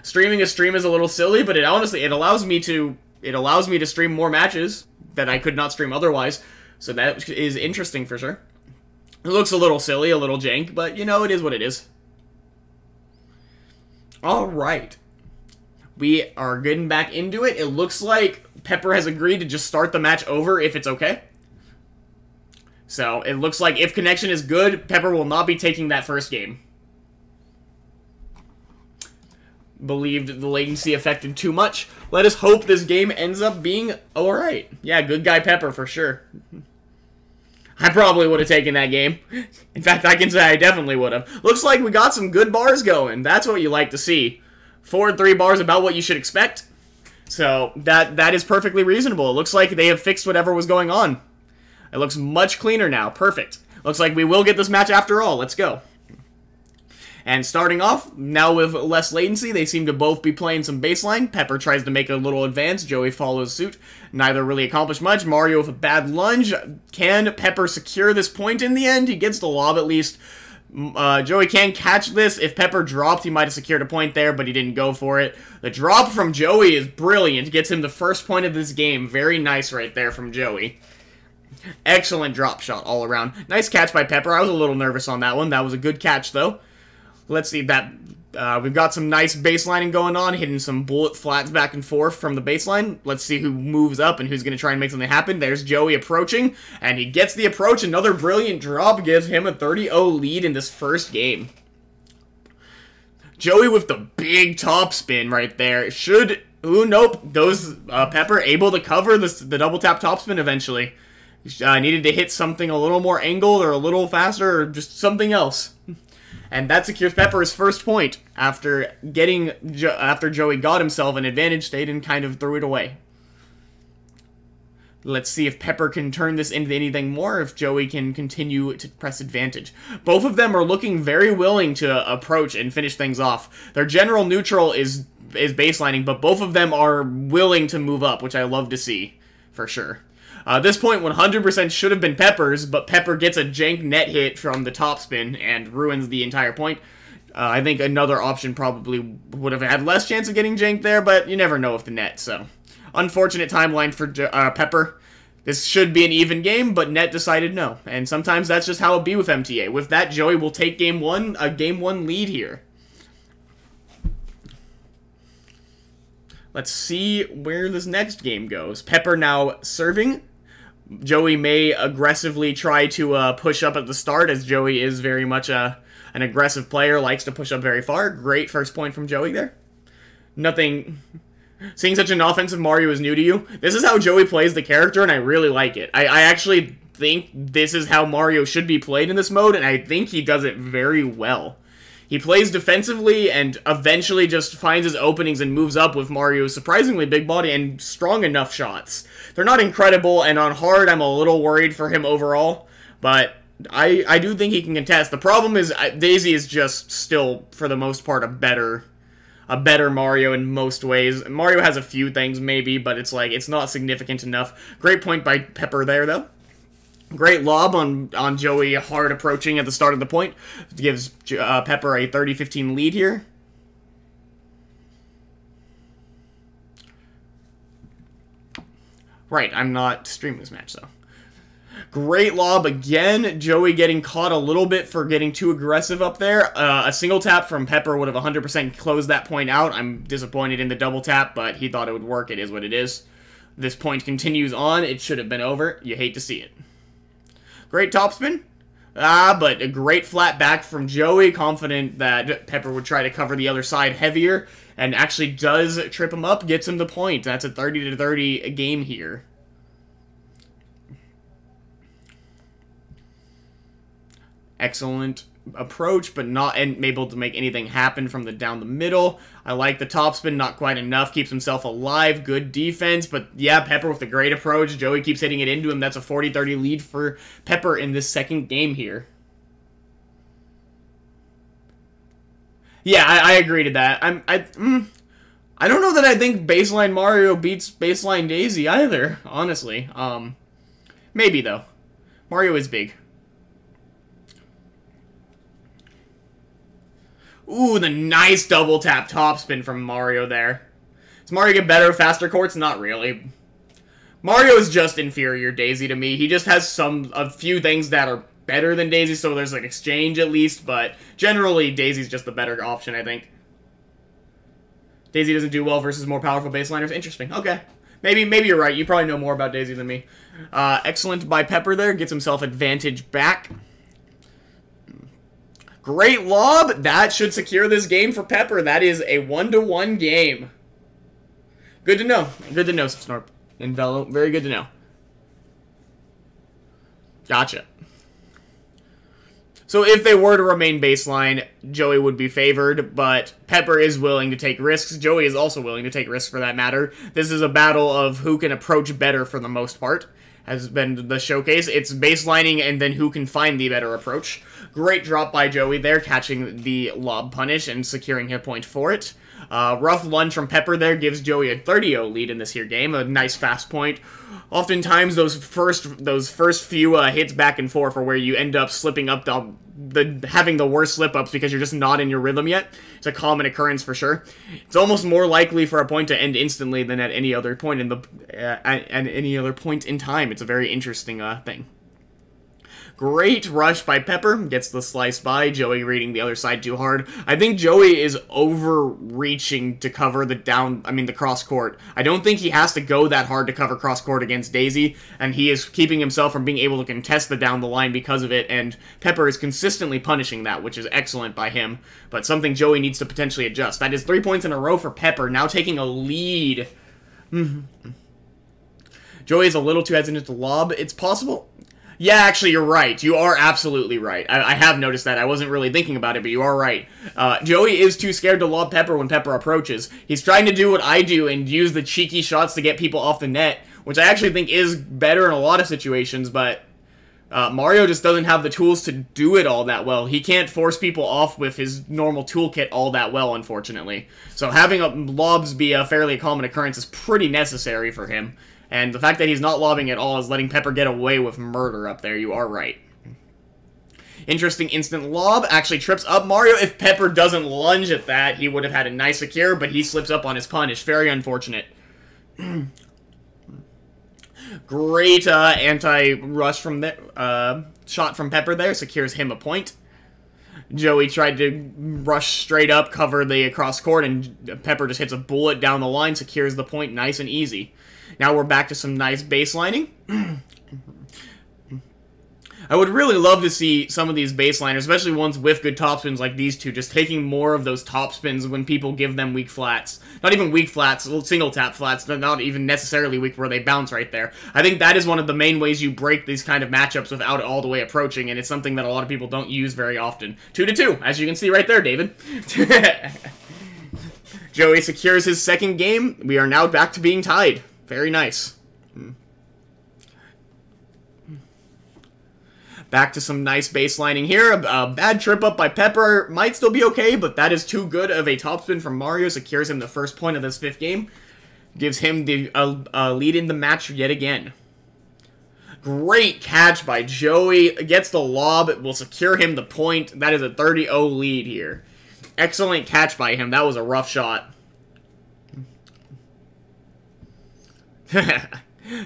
Streaming a stream is a little silly, but it honestly, it allows me to stream more matches that I could not stream otherwise. So that is interesting for sure. It looks a little silly, a little jank, but you know, it is what it is. Alright. We are getting back into it. It looks like Pepper has agreed to just start the match over if it's okay. So, it looks like if connection is good, Pepper will not be taking that first game. Believed the latency affected too much. Let us hope this game ends up being alright. Yeah, good guy Pepper for sure. I probably would have taken that game. In fact, I can say I definitely would have. Looks like we got some good bars going. That's what you like to see. 4 and 3 bars about what you should expect. So, that is perfectly reasonable. It looks like they have fixed whatever was going on. It looks much cleaner now. Perfect. Looks like we will get this match after all. Let's go. And starting off, now with less latency, they seem to both be playing some baseline. Pepper tries to make a little advance. Joey follows suit. Neither really accomplished much. Mario with a bad lunge. Can Pepper secure this point in the end? He gets the lob at least. Joey can catch this. If Pepper dropped, he might have secured a point there, but he didn't go for it. The drop from Joey is brilliant. Gets him the first point of this game. Very nice right there from Joey. Excellent drop shot all around. Nice catch by Pepper. I was a little nervous on that one. That was a good catch, though. Let's see that. We've got some nice baselining going on, hitting some bullet flats back and forth from the baseline. Let's see who moves up and who's going to try and make something happen. There's Joey approaching, and he gets the approach. Another brilliant drop gives him a 30-0 lead in this first game. Joey with the big top spin right there. Should... Ooh, nope. Those Pepper able to cover the double tap top spin eventually. Needed to hit something a little more angled or a little faster or just something else. And that secures Pepper's first point after Joey got himself an advantage state and kind of threw it away. Let's see if Pepper can turn this into anything more, if Joey can continue to press advantage. Both of them are looking very willing to approach and finish things off. Their general neutral is baselining, but both of them are willing to move up, which I love to see, for sure. This point 100% should have been Pepper's, but Pepper gets a jank net hit from the topspin and ruins the entire point. I think another option probably would have had less chance of getting janked there, but you never know with the net, so. Unfortunate timeline for Pepper. This should be an even game, but net decided no. And sometimes that's just how it be with MTA. With that, Joey will take game 1, a game 1 lead here. Let's see where this next game goes. Pepper now serving. Joey may aggressively try to push up at the start, as Joey is very much an aggressive player, likes to push up very far. Great first point from Joey there. Nothing... Seeing such an offensive Mario is new to you. This is how Joey plays the character, and I really like it. I actually think this is how Mario should be played in this mode, and I think he does it very well. He plays defensively and eventually just finds his openings and moves up with Mario's surprisingly big body and strong enough shots. They're not incredible, and on hard, I'm a little worried for him overall, but I do think he can contest. The problem is Daisy is just still, for the most part, a better Mario in most ways. Mario has a few things, maybe, but it's like, it's not significant enough. Great point by Pepper there, though. Great lob on Joey, hard approaching at the start of the point. Gives Pepper a 30-15 lead here. Right, I'm not streaming this match, though. Great lob again. Joey getting caught a little bit for getting too aggressive up there. A single tap from Pepper would have 100% closed that point out. I'm disappointed in the double tap, but he thought it would work. It is what it is. This point continues on. It should have been over. You hate to see it. Great topspin. But a great flat back from Joey. Confident that Pepper would try to cover the other side heavier. And actually does trip him up. Gets him the point. That's a 30-30 game here. Excellent approach, but not able to make anything happen from down the middle. I like the topspin, not quite enough. Keeps himself alive. Good defense, but yeah, Pepper with a great approach. Joey keeps hitting it into him. That's a 40-30 lead for Pepper in this second game here. Yeah, I agree to that. I don't know that I think baseline Mario beats baseline Daisy either, honestly. Maybe though. Mario is big. Ooh, the nice double tap topspin from Mario there. Does Mario get better, faster courts? Not really. Mario is just inferior Daisy to me. He just has a few things that are better than Daisy, so there's an exchange at least, but generally Daisy's just the better option, I think. Daisy doesn't do well versus more powerful baseliners. Interesting. Okay. Maybe you're right. You probably know more about Daisy than me. Excellent by Pepper there. Gets himself advantage back. Great lob. That should secure this game for Pepper. That is a 1-to-1 game. Good to know. Good to know, Snorp and Velo. Very good to know. Gotcha. So if they were to remain baseline, Joey would be favored, but Pepper is willing to take risks. Joey is also willing to take risks for that matter. This is a battle of who can approach better for the most part, has been the showcase. It's baselining and then who can find the better approach. Great drop by Joey there, catching the lob punish and securing hit point for it. Rough lunge from Pepper there gives Joey a 30-0 lead in this here game. A nice fast point. Oftentimes, those first few hits back and forth are where you end up slipping up having the worst slip-ups because you're just not in your rhythm yet. It's a common occurrence for sure. It's almost more likely for a point to end instantly than at any other point in time. It's a very interesting thing. Great rush by Pepper. Gets the slice by. Joey reading the other side too hard. I think Joey is overreaching to cover the cross court. I don't think he has to go that hard to cover cross court against Daisy, and he is keeping himself from being able to contest the down the line because of it, and Pepper is consistently punishing that, which is excellent by him, but something Joey needs to potentially adjust. That is 3 points in a row for Pepper, now taking a lead. Joey is a little too hesitant to lob. It's possible. Yeah, actually, you're right. You are absolutely right. I have noticed that. I wasn't really thinking about it, but you are right. Joey is too scared to lob Pepper when Pepper approaches. He's trying to do what I do and use the cheeky shots to get people off the net, which I actually think is better in a lot of situations, but Mario just doesn't have the tools to do it all that well. He can't force people off with his normal toolkit all that well, unfortunately. So having lobs be a fairly common occurrence is pretty necessary for him. And the fact that he's not lobbing at all is letting Pepper get away with murder up there. You are right. Interesting instant lob. Actually trips up Mario. If Pepper doesn't lunge at that, he would have had a nice secure, but he slips up on his punish. Very unfortunate. Great anti-rush from the shot from Pepper there. Secures him a point. Joey tried to rush straight up, cover the cross court, and Pepper just hits a bullet down the line, secures the point nice and easy. Now we're back to some nice baselining. I would really love to see some of these baseliners, especially ones with good topspins like these two, just taking more of those topspins when people give them weak flats. Not even weak flats, single tap flats, not even necessarily weak where they bounce right there. I think that is one of the main ways you break these kind of matchups without it all the way approaching, and it's something that a lot of people don't use very often. 2-2, as you can see right there, David. Joey secures his second game. We are now back to being tied. Very nice. Back to some nice baselining here. A bad trip up by Pepper might still be okay, but that is too good of a topspin from Mario. Secures him the first point of this fifth game. Gives him the lead in the match yet again. Great catch by Joey. Gets the lob. It will secure him the point. That is a 30-0 lead here. Excellent catch by him. That was a rough shot.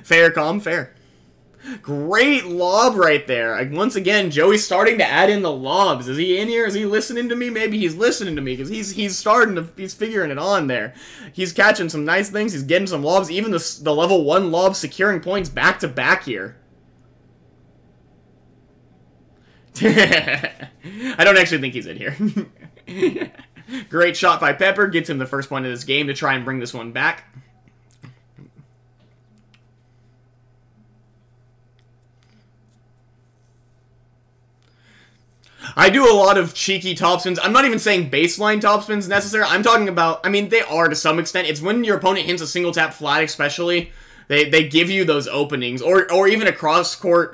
Fair, calm, fair. Great lob right there. Once again, Joey's starting to add in the lobs. Is he in here? Is he listening to me? Maybe he's listening to me because he's figuring it on there. He's catching some nice things. He's getting some lobs. Even the level 1 lob securing points back to back here. I don't actually think he's in here. Great shot by Pepper. Gets him the first point of this game to try and bring this one back. I do a lot of cheeky topspins. I'm not even saying baseline topspins necessarily. I'm talking about, I mean, they are to some extent. It's when your opponent hits a single tap flat especially. They give you those openings. Or even a cross-court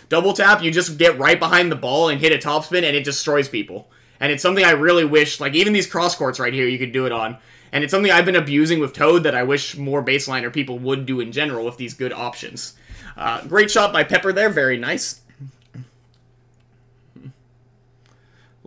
double tap. You just get right behind the ball and hit a topspin and it destroys people. And it's something I really wish, like even these cross-courts right here, you could do it on. And it's something I've been abusing with Toad that I wish more baseliner people would do in general with these good options. Great shot by Pepper there. Very nice.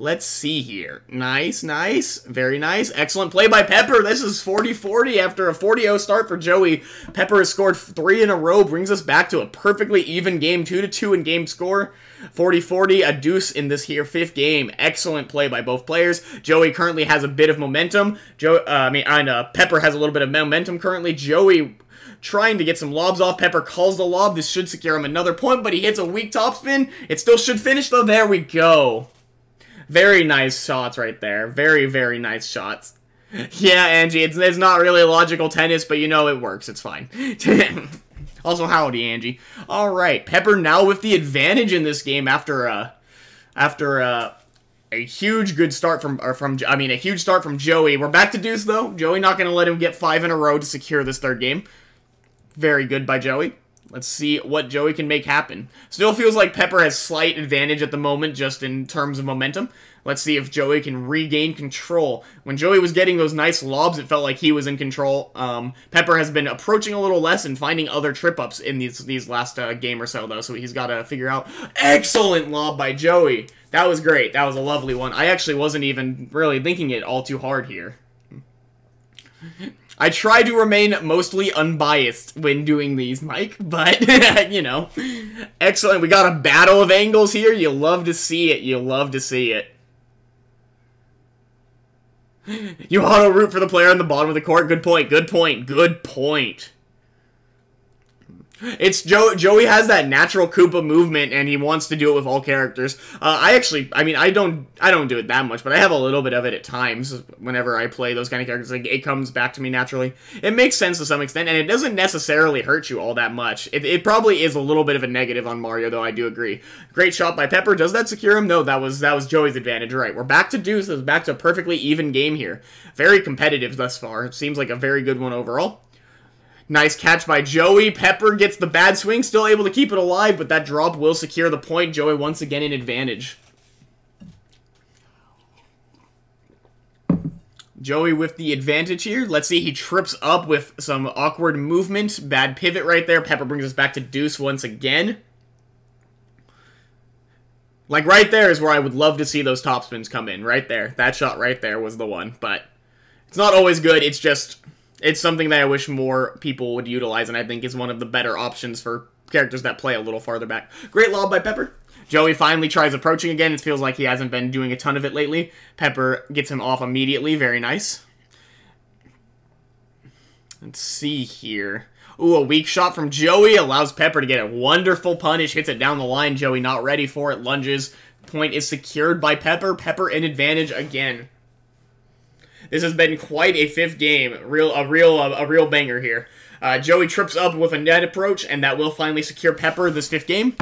Let's see here. Nice, nice. Very nice. Excellent play by Pepper. This is 40-40 after a 40-0 start for Joey. Pepper has scored 3 in a row, brings us back to a perfectly even game, 2-2 in game score. 40-40, a deuce in this here 5th game. Excellent play by both players. Joey currently has a bit of momentum. Pepper has a little bit of momentum currently. Joey trying to get some lobs off. Pepper calls the lob. This should secure him another point, but he hits a weak topspin. It still should finish, though. There we go. Very nice shots right there. Very, very nice shots. Yeah, Angie, it's not really logical tennis, but you know, it works. It's fine. Also, howdy, Angie. All right, Pepper now with the advantage in this game after a huge good start a huge start from Joey. We're back to deuce, though. Joey not going to let him get 5 in a row to secure this 3rd game. Very good by Joey. Let's see what Joey can make happen. Still feels like Pepper has slight advantage at the moment, just in terms of momentum. Let's see if Joey can regain control. When Joey was getting those nice lobs, it felt like he was in control. Pepper has been approaching a little less and finding other trip-ups in these last game or so, though, so he's got to figure out. Excellent lob by Joey. That was great. That was a lovely one. I actually wasn't even really thinking it all too hard here. I try to remain mostly unbiased when doing these, Mike, but, you know. Excellent. We got a battle of angles here. You love to see it. You love to see it. You auto-root for the player on the bottom of the court. Good point. Good point. Good point. It's Joey has that natural Koopa movement, and he wants to do it with all characters. I don't do it that much, but I have a little bit of it at times whenever I play those kind of characters. Like, it comes back to me naturally. It makes sense to some extent, and it doesn't necessarily hurt you all that much. It probably is a little bit of a negative on Mario, though, I do agree. Great shot by Pepper. Does that secure him? No, that was Joey's advantage. Right, we're back to deuce. It's back to a perfectly even game here. Very competitive thus far. It seems like a very good one overall. Nice catch by Joey. Pepper gets the bad swing, still able to keep it alive, but that drop will secure the point. Joey once again in advantage. Joey with the advantage here. Let's see, he trips up with some awkward movement. Bad pivot right there. Pepper brings us back to deuce once again. Like, right there is where I would love to see those topspins come in. Right there. That shot right there was the one. But it's not always good. It's just... it's something that I wish more people would utilize, and I think is one of the better options for characters that play a little farther back. Great lob by Pepper. Joey finally tries approaching again. It feels like he hasn't been doing a ton of it lately. Pepper gets him off immediately. Very nice. Let's see here. Ooh, a weak shot from Joey allows Pepper to get a wonderful punish. Hits it down the line. Joey not ready for it. Lunges. Point is secured by Pepper. Pepper in advantage again. This has been quite a 5th game. A real banger here. Joey trips up with a net approach, and that will finally secure Pepper this 5th game.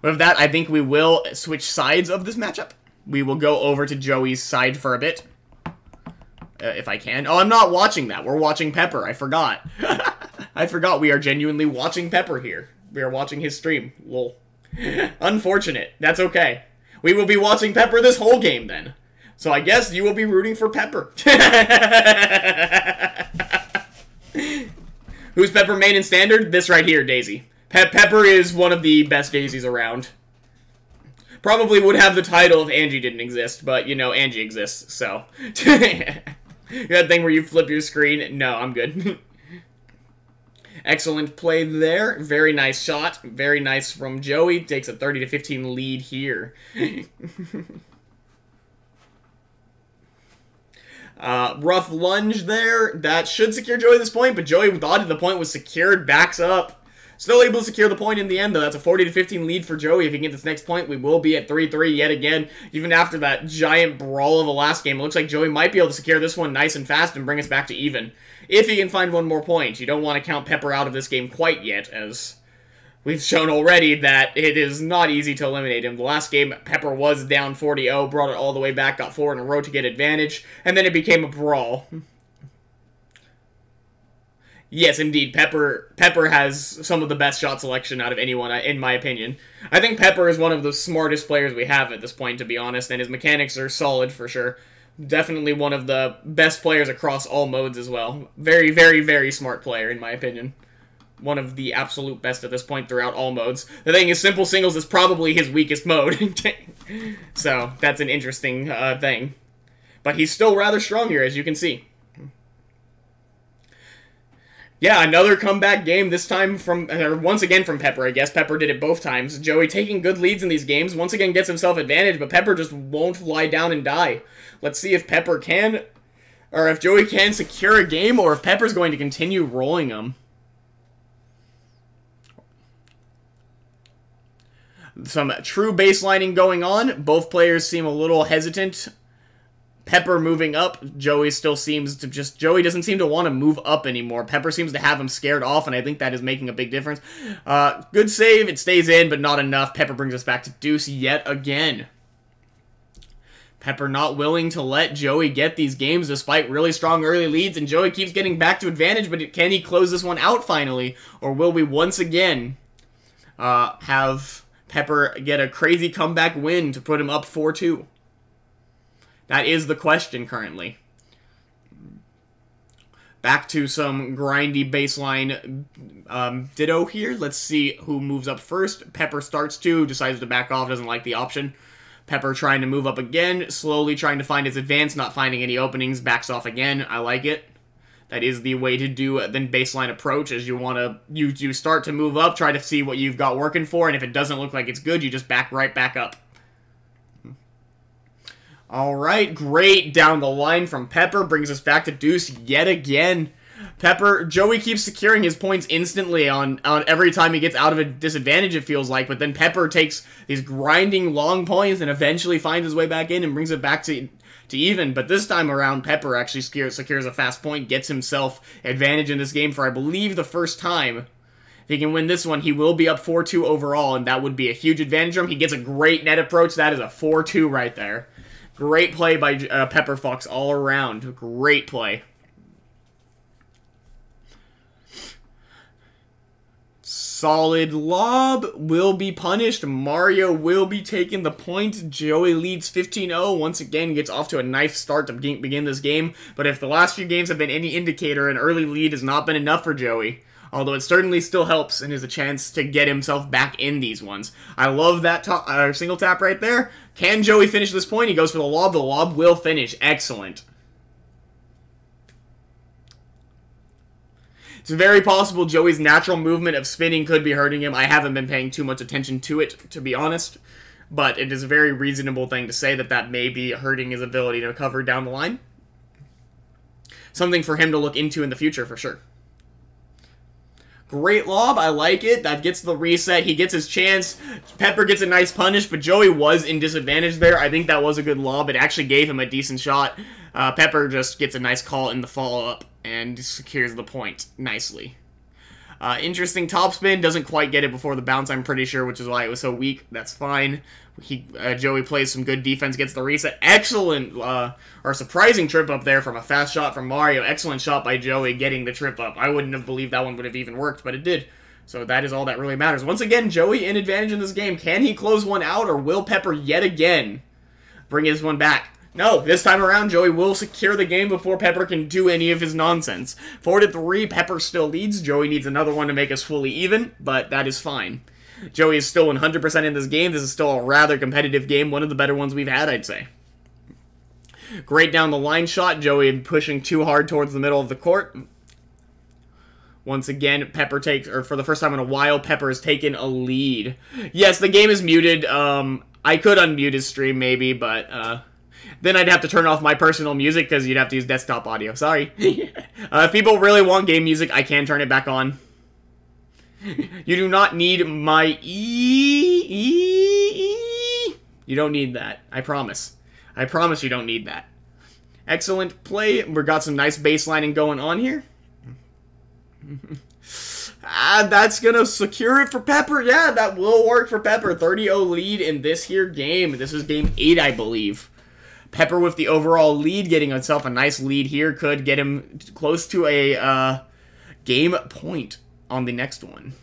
With that, I think we will switch sides of this matchup. We will go over to Joey's side for a bit. If I can. Oh, I'm not watching that. We're watching Pepper. I forgot. I forgot we are genuinely watching Pepper here. We are watching his stream. Lol. Unfortunate. That's okay. We will be watching Pepper this whole game, then. So I guess you will be rooting for Pepper. Who's Pepper main and standard? This right here, Daisy. Pepper is one of the best Daisies around. Probably would have the title if Angie didn't exist, but, you know, Angie exists, so. That thing where you flip your screen? No, I'm good. Excellent play there. Very nice shot. Very nice from Joey. Takes a 30-15 lead here. Rough lunge there. That should secure Joey this point, but Joey thought the point was secured. Backs up. Still able to secure the point in the end, though. That's a 40-15 lead for Joey. If he can get this next point, we will be at 3-3 yet again. Even after that giant brawl of the last game, it looks like Joey might be able to secure this one nice and fast and bring us back to even. If he can find one more point. You don't want to count Pepper out of this game quite yet, as we've shown already that it is not easy to eliminate him. The last game, Pepper was down 40-0, brought it all the way back, got 4 in a row to get advantage, and then it became a brawl. Yes, indeed, Pepper has some of the best shot selection out of anyone, in my opinion. I think Pepper is one of the smartest players we have at this point, to be honest, and his mechanics are solid for sure. Definitely one of the best players across all modes as well. Very, very, very smart player, in my opinion. one of the absolute best at this point throughout all modes. The thing is, simple singles is probably his weakest mode. So, that's an interesting thing. But he's still rather strong here, as you can see. Yeah, another comeback game, this time from, once again from Pepper, I guess. Pepper did it both times. Joey taking good leads in these games, once again gets himself advantage, but Pepper just won't lie down and die. Let's see if Pepper can, or if Joey can secure a game, or if Pepper's going to continue rolling him. Some true baselining going on. Both players seem a little hesitant. Pepper moving up. Joey still seems to Joey doesn't seem to want to move up anymore. Pepper seems to have him scared off, and I think that is making a big difference. Good save. It stays in, but not enough. Pepper brings us back to deuce yet again. Pepper not willing to let Joey get these games despite really strong early leads, and Joey keeps getting back to advantage, but can he close this one out finally? Or will we once again have Pepper get a crazy comeback win to put him up 4-2? That is the question currently. Back to some grindy baseline ditto here. Let's see who moves up first. Pepper starts to, decides to back off, doesn't like the option. Pepper trying to move up again, slowly trying to find his advance, not finding any openings, backs off again. I like it. That is the way to do the baseline approach, as you start to move up, try to see what you've got working for, and if it doesn't look like it's good, you just back right back up. Alright, great down the line from Pepper, brings us back to deuce yet again. Joey keeps securing his points instantly on every time he gets out of a disadvantage, it feels like, but then Pepper takes these grinding long points and eventually finds his way back in and brings it back to even, but this time around, Pepper actually secures a fast point, gets himself advantage in this game for, I believe, the first time. If he can win this one, he will be up 4-2 overall, and that would be a huge advantage for him. He gets a great net approach. That is a 4-2 right there. Great play by Pepper Fox all around. Great play. Solid lob will be punished. Mario will be taking the point. Joey leads 15-0. Once again, gets off to a nice start to begin this game. But if the last few games have been any indicator, an early lead has not been enough for Joey. Although it certainly still helps and is a chance to get himself back in these ones. I love that single tap right there. Can Joey finish this point? He goes for the lob. The lob will finish. Excellent. It's very possible Joey's natural movement of spinning could be hurting him. I haven't been paying too much attention to it, to be honest. But it is a very reasonable thing to say that may be hurting his ability to recover down the line. Something for him to look into in the future, for sure. Great lob, I like it. That gets the reset. He gets his chance. Pepper gets a nice punish, but Joey was in disadvantage there. I think that was a good lob. It actually gave him a decent shot. Pepper just gets a nice call in the follow-up and secures the point nicely. Interesting topspin. Doesn't quite get it before the bounce, I'm pretty sure, which is why it was so weak. That's fine. Joey plays some good defense, gets the reset. Excellent, or surprising trip up there from a fast shot from Mario. Excellent shot by Joey getting the trip up. I wouldn't have believed that one would have even worked, but it did. So that is all that really matters. Once again, Joey in advantage in this game. Can he close one out, or will Pepper yet again bring his one back? No, this time around, Joey will secure the game before Pepper can do any of his nonsense. 4-3, Pepper still leads. Joey needs another one to make us fully even, but that is fine. Joey is still 100% in this game. This is still a rather competitive game. One of the better ones we've had, I'd say. Great down the line shot. Joey pushing too hard towards the middle of the court. Once again, Pepper takes, or for the first time in a while, Pepper has taken a lead. Yes, the game is muted. I could unmute his stream maybe, but then I'd have to turn off my personal music because you'd have to use desktop audio. Sorry. If people really want game music, I can turn it back on. You do not need my You don't need that. I promise. I promise you don't need that. Excellent play. We've got some nice baselining going on here. That's gonna secure it for Pepper. Yeah, that will work for Pepper. 30-0 lead in this here game. This is game 8, I believe. Pepper with the overall lead, getting himself a nice lead here, could get him close to a game point on the next one.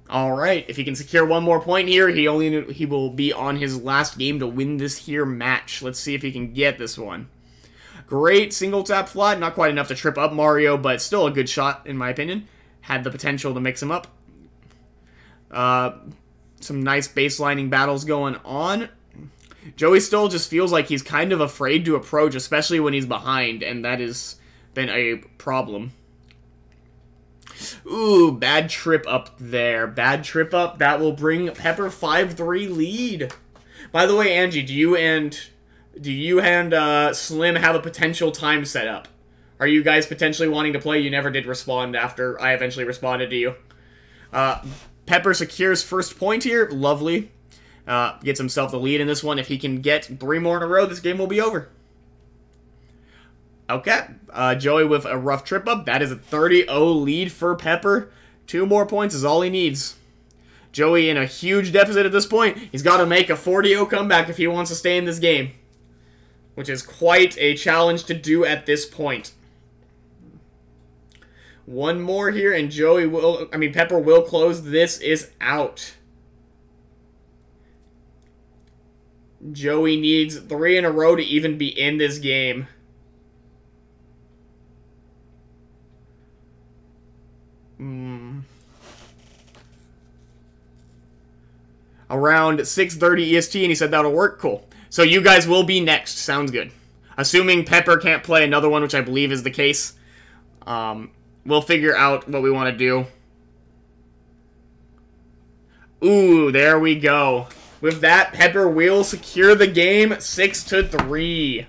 Alright, if he can secure one more point here, he will be on his last game to win this here match. Let's see if he can get this one. Great single tap flat, not quite enough to trip up Mario, but still a good shot in my opinion. had the potential to mix him up. Some nice baselining battles going on. Joey still just feels like he's kind of afraid to approach, especially when he's behind, and that has been a problem. Ooh, bad trip up there. Bad trip up. That will bring Pepper 5-3 lead. By the way, Angie, do you and Slim have a potential time set up? Are you guys potentially wanting to play? You never did respond after I eventually responded to you. Pepper secures first point here. Lovely. Gets himself the lead in this one. If he can get 3 more in a row, this game will be over. Okay. Joey with a rough trip up. That is a 30-0 lead for Pepper. 2 more points is all he needs. Joey in a huge deficit at this point. He's got to make a 40-0 comeback if he wants to stay in this game, which is quite a challenge to do at this point. One more here, and Pepper will close. This is out. Joey needs 3 in a row to even be in this game. Around 6:30 EST, and he said that'll work. Cool. So you guys will be next. Sounds good. Assuming Pepper can't play another one, which I believe is the case. We'll figure out what we want to do. Ooh, there we go. With that, Pepper will secure the game 6-3.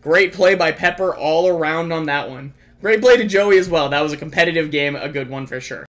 Great play by Pepper all around on that one. Great play to Joey as well. That was a competitive game, a good one for sure.